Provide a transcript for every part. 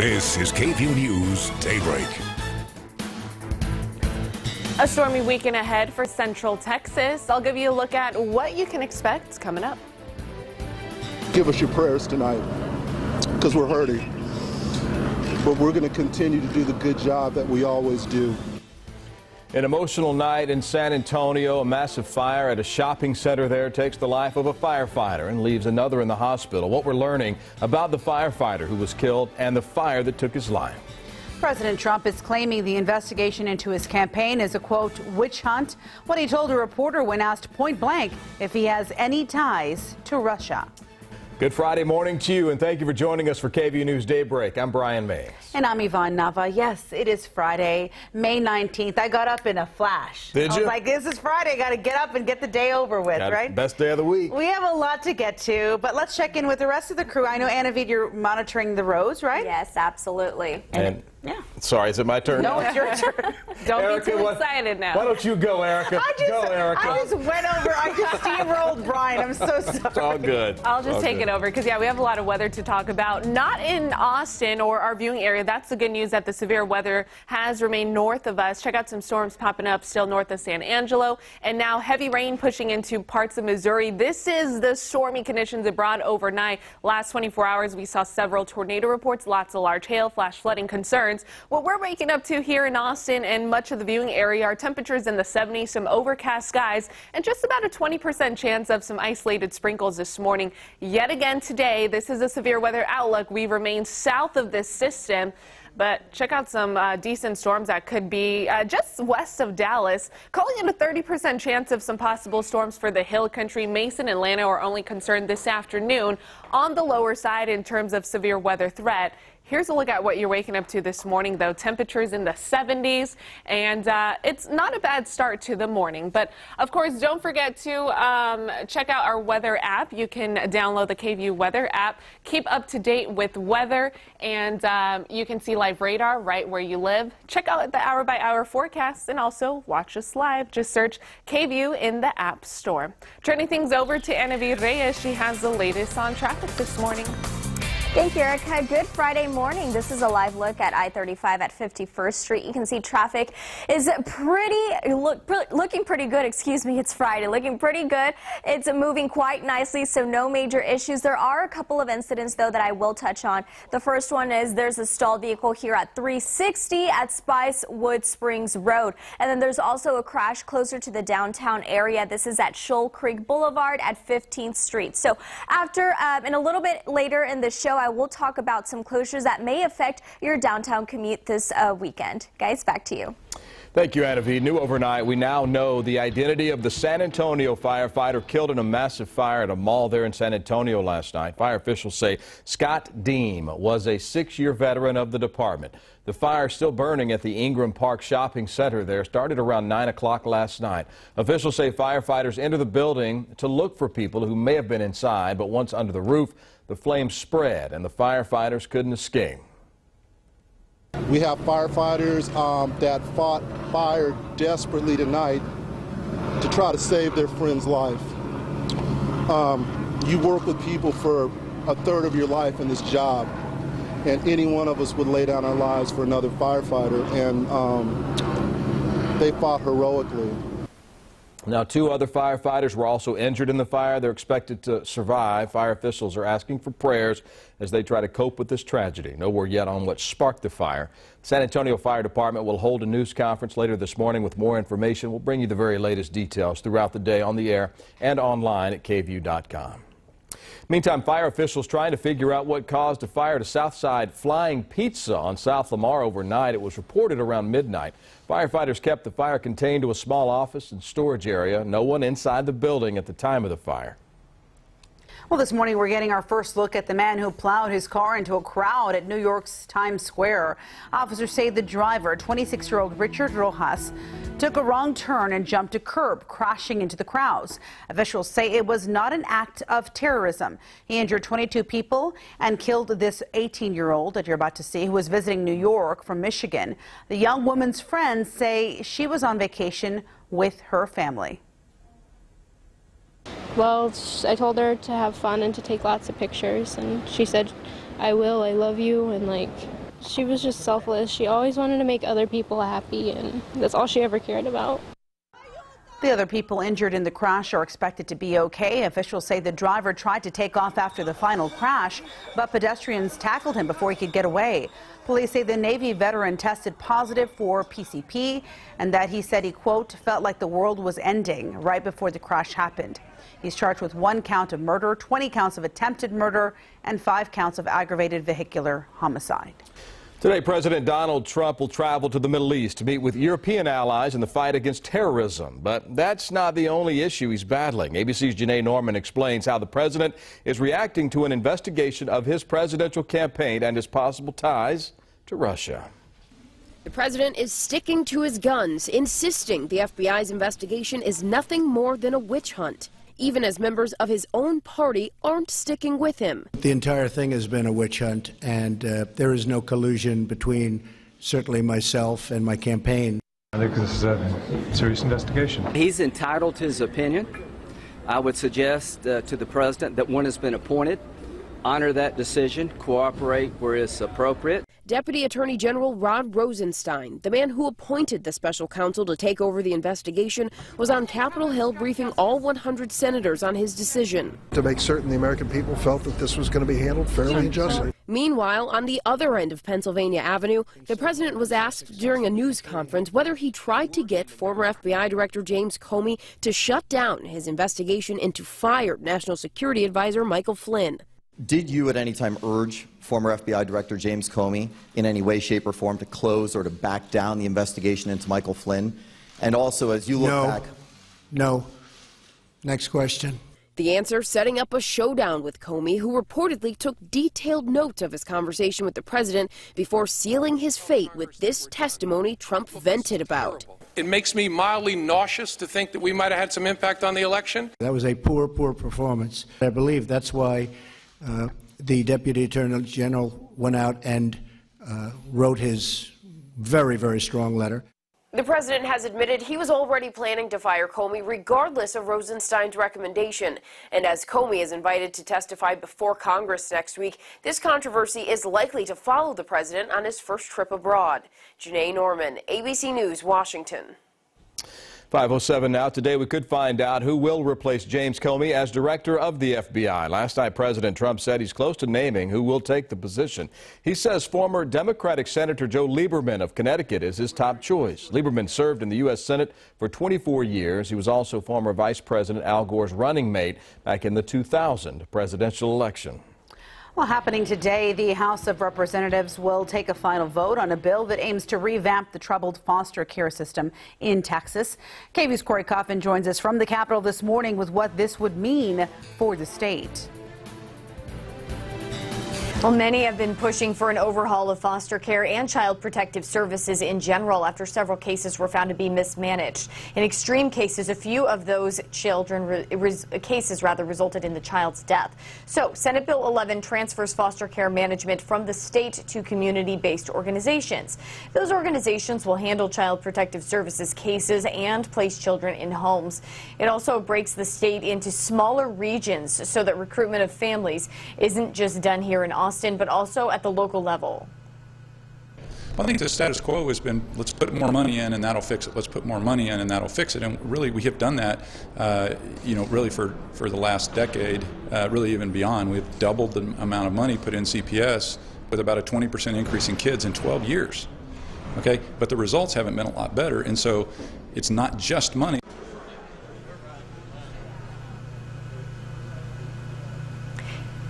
This is KVUE News Daybreak. A stormy weekend ahead for Central Texas. I'll give you a look at what you can expect coming up. Give us your prayers tonight, because we're hurting. But we're going to continue to do the good job that we always do. An emotional night in San Antonio. A massive fire at a shopping center there takes the life of a firefighter and leaves another in the hospital. What we're learning about the firefighter who was killed and the fire that took his life. President Trump is claiming the investigation into his campaign is a, quote, witch hunt, when he told a reporter when asked point blank if he has any ties to Russia. Good Friday morning to you, and thank you for joining us for KVUE News Daybreak. I'm Brian May. And I'm Yvonne Nava. Yes, it is Friday, May 19th. I got up in a flash. Did you? I was like, this is Friday. Got to get up and get the day over with, right? Best day of the week. We have a lot to get to, but let's check in with the rest of the crew. I know, Anna Vid, you're monitoring the roads, right? Yes, absolutely. And yeah. Sorry, is it my turn? No, it's your turn. Don't Erica, be too excited now. Why don't you go, Erica? Go, Erica. I just went over. I just steamrolled Brian. I'm so sorry. It's all good. I'll just take it over because, yeah, we have a lot of weather to talk about. Not in Austin or our viewing area. That's the good news, that the severe weather has remained north of us. Check out some storms popping up still north of San Angelo. And now heavy rain pushing into parts of Missouri. This is the stormy conditions it brought overnight. Last 24 hours, we saw several tornado reports, lots of large hail, flash flooding concerns. What we're waking up to here in Austin and much of the viewing area are temperatures in the 70s, some overcast skies, and just about a 20% chance of some isolated sprinkles this morning. Yet again today, this is a severe weather outlook. We remain south of this system. But check out some decent storms that could be just west of Dallas. Calling it a 30% chance of some possible storms for the hill country. Mason and Llano are only concerned this afternoon on the lower side in terms of severe weather threat. Here's a look at what you're waking up to this morning, though. Temperatures in the 70s, and it's not a bad start to the morning. But, of course, don't forget to check out our weather app. You can download the KVUE weather app. Keep up to date with weather, and you can see live radar right where you live. Check out the hour-by-hour forecasts and also watch us live. Just search KVUE in the App Store. Turning things over to Anna Vid Reyes. She has the latest on traffic this morning. Thank you, Erica. Good Friday morning. This is a live look at I-35 at 51st Street. You can see traffic is looking pretty good. Excuse me, it's Friday. Looking pretty good. It's moving quite nicely, so no major issues. There are a couple of incidents, though, that I will touch on. The first one is there's a stalled vehicle here at 360 at Spicewood Springs Road. And then there's also a crash closer to the downtown area. This is at Shoal Creek Boulevard at 15th Street. So after, and a little bit later in the show, I will talk about some closures that may affect your downtown commute this weekend. Guys, back to you. Thank you, Anna Vid. New overnight, we now know the identity of the San Antonio firefighter killed in a massive fire at a mall there in San Antonio last night. Fire officials say Scott Deem was a 6-year veteran of the department. The fire still burning at the Ingram Park Shopping Center there started around 9 o'clock last night. Officials say firefighters entered the building to look for people who may have been inside, but once under the roof, the flames spread and the firefighters couldn't escape. We have firefighters that fought fire desperately tonight to try to save their friend's life. You work with people for a third of your life in this job, and any one of us would lay down our lives for another firefighter, and they fought heroically. Now, 2 other firefighters were also injured in the fire. They're expected to survive. Fire officials are asking for prayers as they try to cope with this tragedy. No word yet on what sparked the fire. San Antonio Fire Department will hold a news conference later this morning with more information. We'll bring you the very latest details throughout the day on the air and online at KVUE.com. Meantime, fire officials trying to figure out what caused a fire to Southside Flying Pizza on South Lamar overnight. It was reported around midnight. Firefighters kept the fire contained to a small office and storage area. No one inside the building at the time of the fire. Well, this morning we're getting our first look at the man who plowed his car into a crowd at New York's Times Square. Officers say the driver, 26-year-old Richard Rojas, took a wrong turn and jumped a curb, crashing into the crowds. Officials say it was not an act of terrorism. He injured 22 people and killed this 18-year-old that you're about to see, who was visiting New York from Michigan. The young woman's friends say she was on vacation with her family. Well, I told her to have fun and to take lots of pictures, and she said, I will, I love you, and like, she was just selfless. She always wanted to make other people happy, and that's all she ever cared about. The other people injured in the crash are expected to be okay. Officials say the driver tried to take off after the final crash, but pedestrians tackled him before he could get away. Police say the Navy veteran tested positive for PCP and that he said he, quote, felt like the world was ending right before the crash happened. He's charged with 1 count of murder, 20 counts of attempted murder, and 5 counts of aggravated vehicular homicide. Today, President Donald Trump will travel to the Middle East to meet with European allies in the fight against terrorism. But that's not the only issue he's battling. ABC's Janae Norman explains how the president is reacting to an investigation of his presidential campaign and his possible ties to Russia. The president is sticking to his guns, insisting the FBI's investigation is nothing more than a witch hunt, even as members of his own party aren't sticking with him. The entire thing has been a witch hunt, and there is no collusion between certainly myself and my campaign. I think this is a serious investigation. He's entitled to his opinion. I would suggest to the president that one has been appointed, honor that decision, cooperate where it's appropriate. Deputy Attorney General Rod Rosenstein, the man who appointed the special counsel to take over the investigation, was on Capitol Hill briefing all 100 senators on his decision. To make certain the American people felt that this was going to be handled fairly and justly. Meanwhile, on the other end of Pennsylvania Avenue, the president was asked during a news conference whether he tried to get former FBI Director James Comey to shut down his investigation into fired National Security Advisor Michael Flynn. Did you at any time urge former FBI Director James Comey in any way, shape, or form to close or to back down the investigation into Michael Flynn? And also, as you look back... No. Next question. The answer setting up a showdown with Comey, who reportedly took detailed notes of his conversation with the president before sealing his fate with this testimony Trump vented about. It makes me mildly nauseous to think that we might have had some impact on the election. That was a poor performance. I believe that's why the Deputy Attorney General went out and wrote his very, very strong letter. The president has admitted he was already planning to fire Comey regardless of Rosenstein's recommendation. And as Comey is invited to testify before Congress next week, this controversy is likely to follow the president on his first trip abroad. Janae Norman, ABC News, Washington. 5:07 now. Today we could find out who will replace James Comey as director of the FBI. Last night, President Trump said he's close to naming who will take the position. He says former Democratic Senator Joe Lieberman of Connecticut is his top choice. Lieberman served in the U.S. Senate for 24 years. He was also former Vice President Al Gore's running mate back in the 2000 presidential election. Well, happening today, the House of Representatives will take a final vote on a bill that aims to revamp the troubled foster care system in Texas. KVUE's Corey Coffin joins us from the Capitol this morning with what this would mean for the state. Well, many have been pushing for an overhaul of foster care and child protective services in general after several cases were found to be mismanaged. In extreme cases, a few of those cases resulted in the child's death. So Senate Bill 11 transfers foster care management from the state to community-based organizations. Those organizations will handle child protective services cases and place children in homes. It also breaks the state into smaller regions so that recruitment of families isn't just done here in Austin, but also at the local level. I think the status quo has been, let's put more money in and that'll fix it. Let's put more money in and that'll fix it. And really, we have done that, really for the last decade, really even beyond. We've doubled the amount of money put in CPS with about a 20% increase in kids in 12 years. Okay, but the results haven't been a lot better, and so it's not just money.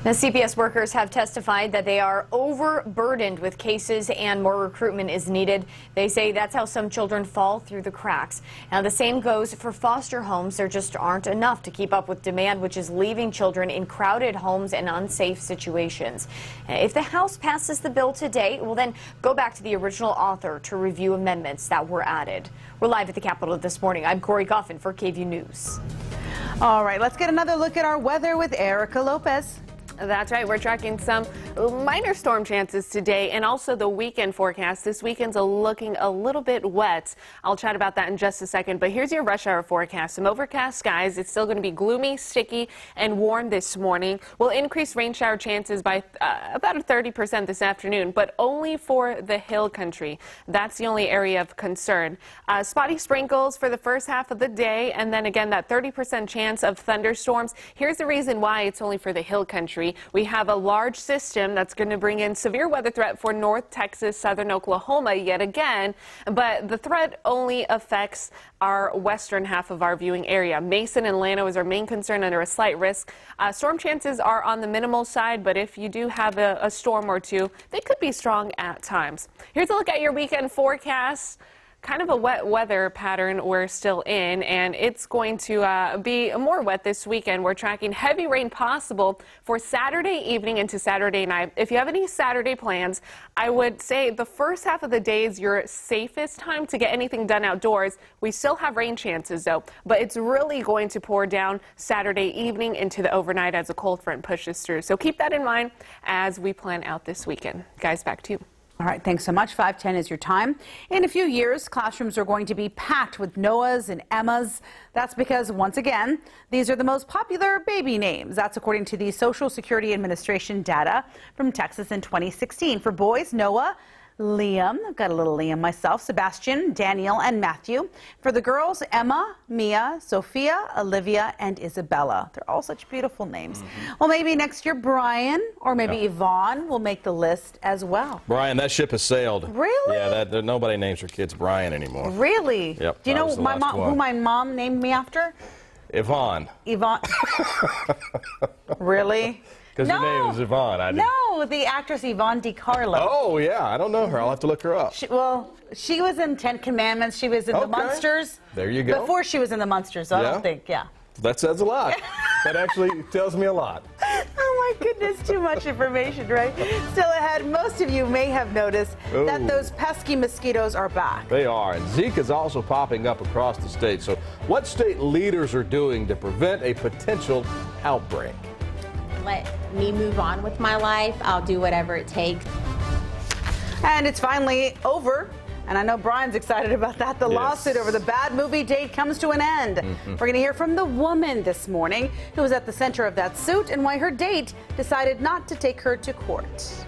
Now, CPS workers have testified that they are overburdened with cases and more recruitment is needed. They say that's how some children fall through the cracks. Now, the same goes for foster homes. There just aren't enough to keep up with demand, which is leaving children in crowded homes and unsafe situations. If the House passes the bill today, it will then go back to the original author to review amendments that were added. We're live at the Capitol this morning. I'm Corey Coffin for KVUE News. All right, let's get another look at our weather with Erica Lopez. That's right. We're tracking some Minor storm chances today and also the weekend forecast. This weekend's looking a little bit wet. I'll chat about that in just a second, but here's your rush hour forecast. Some overcast skies. It's still going to be gloomy, sticky, and warm this morning. We'll increase rain shower chances by about 30% this afternoon, but only for the hill country. That's the only area of concern. Spotty sprinkles for the first half of the day, and then again that 30% chance of thunderstorms. Here's the reason why it's only for the hill country. We have a large system that's going to bring in severe weather threat for North Texas, southern Oklahoma yet again, but the threat only affects our western half of our viewing area. Mason and Llano is our main concern under a slight risk. Storm chances are on the minimal side, but if you do have a storm or two, they could be strong at times. Here's a look at your weekend forecast. Kind of a wet weather pattern we're still in, and it's going to be more wet this weekend. We're tracking heavy rain possible for Saturday evening into Saturday night. If you have any Saturday plans, I would say the first half of the day is your safest time to get anything done outdoors. We still have rain chances though, but it's really going to pour down Saturday evening into the overnight as a cold front pushes through. So keep that in mind as we plan out this weekend. Guys, back to you. All right, thanks so much. 5:10 is your time. In a few years, classrooms are going to be packed with Noahs and Emmas. That's because, once again, these are the most popular baby names. That's according to the Social Security Administration data from Texas in 2016. For boys, Noah, Liam, I've got a little Liam myself, Sebastian, Daniel, and Matthew. For the girls, Emma, Mia, Sophia, Olivia, and Isabella. They're all such beautiful names. Well, maybe next year Brian or maybe Yvonne will make the list as well. Brian, that ship has sailed. Really? Yeah, nobody names their kids Brian anymore. Really? Yep. Do you know who my mom named me after? Yvonne. Yvonne. Really? Because your name is Yvonne. No, the actress Yvonne DiCarlo. Oh, yeah. I don't know her. I'll have to look her up. She was in 10 Commandments. She was in The Munsters. There you go. Before she was in The Munsters, so I don't think, That says a lot. That actually tells me a lot. Oh, my goodness. Too much information, right? Still ahead, most of you may have noticed that those pesky mosquitoes are back. They are. And Zika is also popping up across the state. So what state leaders are doing to prevent a potential outbreak? Let me move on with my life. I'll do whatever it takes. And it's finally over. And I know Brian's excited about that. The lawsuit over the bad movie date comes to an end. We're going to hear from the woman this morning who was at the center of that suit and why her date decided not to take her to court.